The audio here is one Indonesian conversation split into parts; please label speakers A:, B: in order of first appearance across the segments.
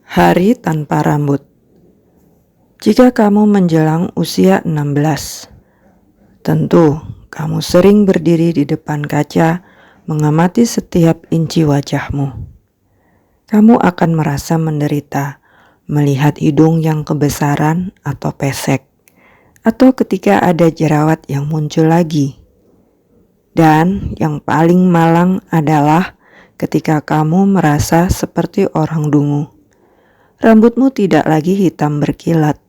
A: Hari tanpa rambut. Jika kamu menjelang usia 16, tentu kamu sering berdiri di depan kaca mengamati setiap inci wajahmu. Kamu akan merasa menderita melihat hidung yang kebesaran atau pesek, atau ketika ada jerawat yang muncul lagi. Dan yang paling malang adalah ketika kamu merasa seperti orang dungu. Rambutmu tidak lagi hitam berkilat.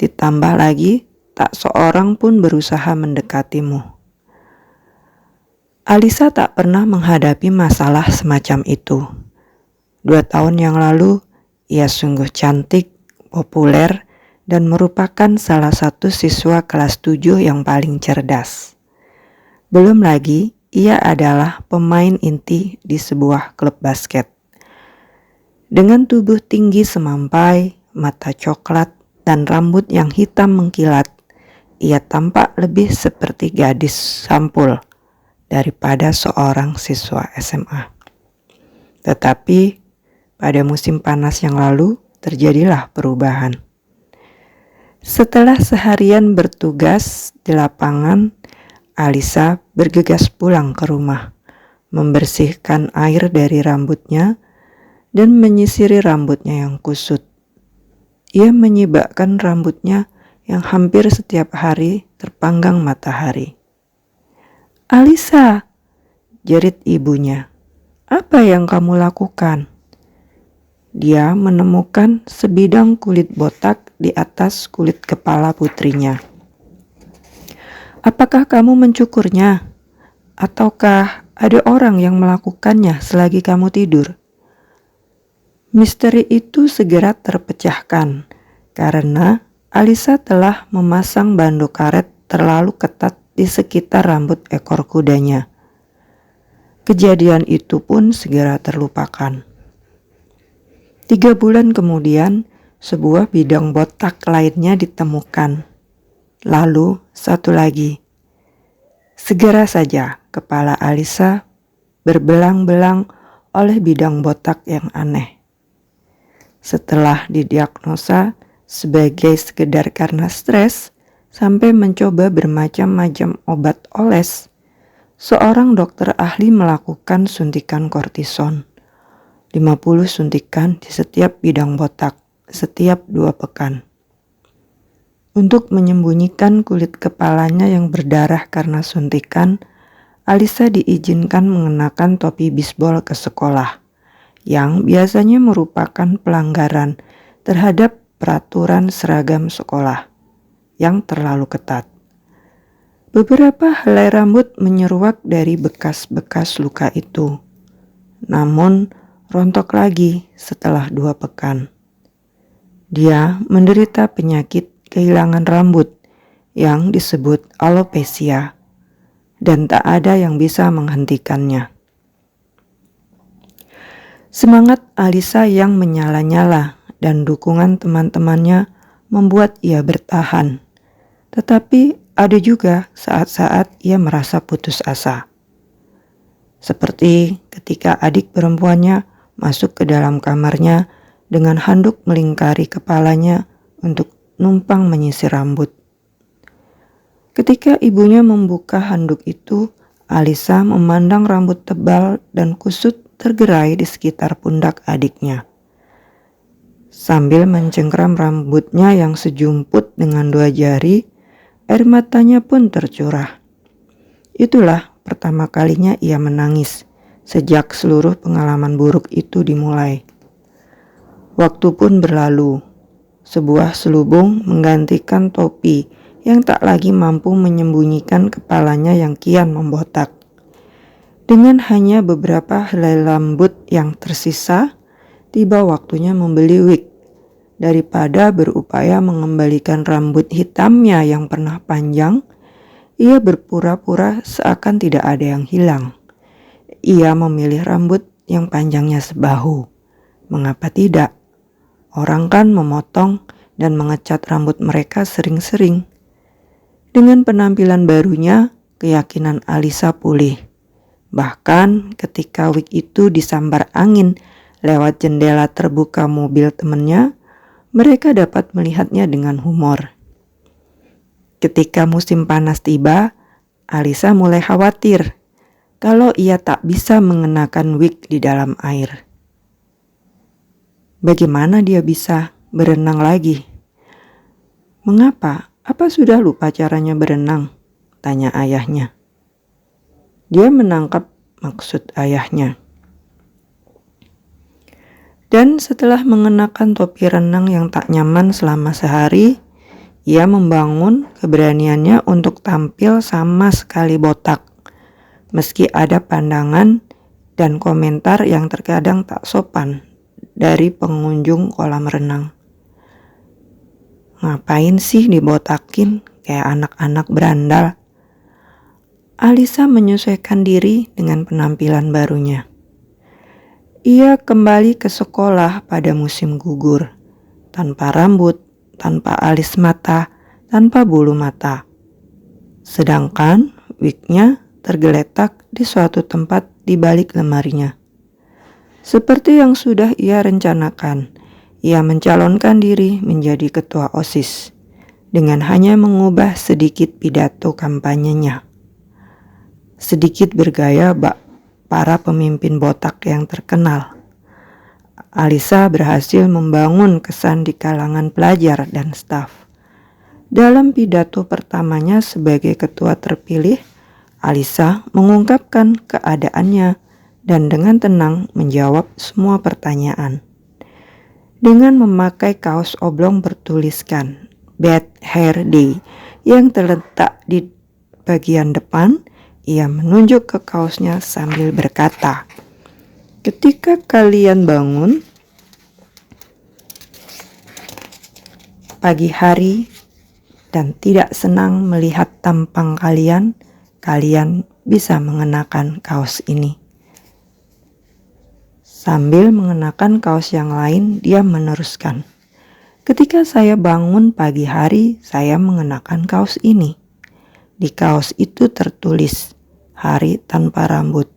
A: Ditambah lagi, tak seorang pun berusaha mendekatimu. Alisa tak pernah menghadapi masalah semacam itu. 2 tahun yang lalu, ia sungguh cantik, populer, dan merupakan salah satu siswa kelas 7 yang paling cerdas. Belum lagi, ia adalah pemain inti di sebuah klub basket. Dengan tubuh tinggi semampai, mata coklat, dan rambut yang hitam mengkilat, ia tampak lebih seperti gadis sampul daripada seorang siswa SMA. Tetapi pada musim panas yang lalu terjadilah perubahan. Setelah seharian bertugas di lapangan, Alisa bergegas pulang ke rumah, membersihkan air dari rambutnya dan menyisiri rambutnya yang kusut. Ia menyibakkan rambutnya yang hampir setiap hari terpanggang matahari. "Alisa," jerit ibunya, "apa yang kamu lakukan?" Dia menemukan sebidang kulit botak di atas kulit kepala putrinya. "Apakah kamu mencukurnya? Ataukah ada orang yang melakukannya selagi kamu tidur?" Misteri itu segera terpecahkan karena Alisa telah memasang bando karet terlalu ketat di sekitar rambut ekor kudanya. Kejadian itu pun segera terlupakan. 3 bulan kemudian, sebuah bidang botak lainnya ditemukan. Lalu satu lagi. Segera saja kepala Alisa berbelang-belang oleh bidang botak yang aneh. Setelah didiagnosa sebagai sekedar karena stres sampai mencoba bermacam-macam obat oles, seorang dokter ahli melakukan suntikan kortison, 50 suntikan di setiap bidang botak setiap 2 pekan. Untuk menyembunyikan kulit kepalanya yang berdarah karena suntikan, Alisa diizinkan mengenakan topi bisbol ke sekolah, yang biasanya merupakan pelanggaran terhadap peraturan seragam sekolah yang terlalu ketat. Beberapa helai rambut menyeruak dari bekas-bekas luka itu, namun rontok lagi setelah 2 pekan. Dia menderita penyakit kehilangan rambut yang disebut alopecia, dan tak ada yang bisa menghentikannya. Semangat Alisa yang menyala-nyala dan dukungan teman-temannya membuat ia bertahan. Tetapi ada juga saat-saat ia merasa putus asa. Seperti ketika adik perempuannya masuk ke dalam kamarnya dengan handuk melingkari kepalanya untuk numpang menyisir rambut. Ketika ibunya membuka handuk itu, Alisa memandang rambut tebal dan kusut tergerai di sekitar pundak adiknya. Sambil mencengkram rambutnya yang sejumput dengan 2 jari, air matanya pun tercurah. Itulah pertama kalinya ia menangis sejak seluruh pengalaman buruk itu dimulai. Waktu pun berlalu. Sebuah selubung menggantikan topi yang tak lagi mampu menyembunyikan kepalanya yang kian membotak. Dengan hanya beberapa helai rambut yang tersisa, tiba waktunya membeli wig. Daripada berupaya mengembalikan rambut hitamnya yang pernah panjang, ia berpura-pura seakan tidak ada yang hilang. Ia memilih rambut yang panjangnya sebahu. Mengapa tidak? Orang kan memotong dan mengecat rambut mereka sering-sering. Dengan penampilan barunya, keyakinan Alisa pulih. Bahkan ketika wig itu disambar angin Lewat jendela terbuka mobil temannya, mereka dapat melihatnya dengan humor. Ketika musim panas tiba, Alisa mulai khawatir kalau ia tak bisa mengenakan wig di dalam air. Bagaimana dia bisa berenang lagi? Mengapa? Apa sudah lupa caranya berenang? Tanya ayahnya. Dia menangkap maksud ayahnya. Dan setelah mengenakan topi renang yang tak nyaman selama sehari, ia membangun keberaniannya untuk tampil sama sekali botak. Meski ada pandangan dan komentar yang terkadang tak sopan dari pengunjung kolam renang. Ngapain sih dibotakin kayak anak-anak berandal? Alisa menyesuaikan diri dengan penampilan barunya. Ia kembali ke sekolah pada musim gugur, tanpa rambut, tanpa alis mata, tanpa bulu mata. Sedangkan wignya tergeletak di suatu tempat di balik lemarinya. Seperti yang sudah ia rencanakan, ia mencalonkan diri menjadi ketua OSIS dengan hanya mengubah sedikit pidato kampanyenya. Sedikit bergaya para pemimpin botak yang terkenal. Alisa berhasil membangun kesan di kalangan pelajar dan staf. Dalam pidato pertamanya sebagai ketua terpilih, Alisa mengungkapkan keadaannya dan dengan tenang menjawab semua pertanyaan. Dengan memakai kaos oblong bertuliskan Bad Hair Day yang terletak di bagian depan, ia menunjuk ke kaosnya sambil berkata, "Ketika kalian bangun pagi hari dan tidak senang melihat tampang kalian, kalian bisa mengenakan kaos ini." Sambil mengenakan kaos yang lain, dia meneruskan, "Ketika saya bangun pagi hari, saya mengenakan kaos ini. Di kaos itu tertulis, hari tanpa rambut.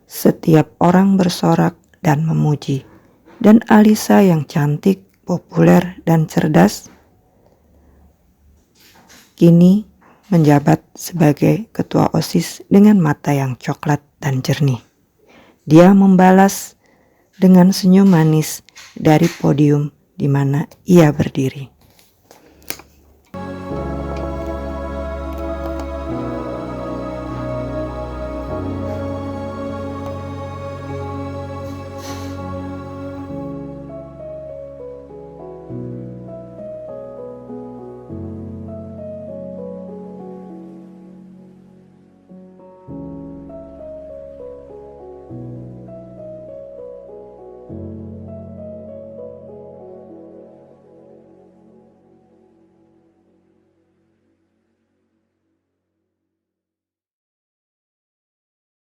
A: Setiap orang bersorak dan memuji. Dan Alisa yang cantik, populer, dan cerdas, kini menjabat sebagai ketua OSIS dengan mata yang coklat dan jernih." Dia membalas dengan senyum manis dari podium di mana ia berdiri.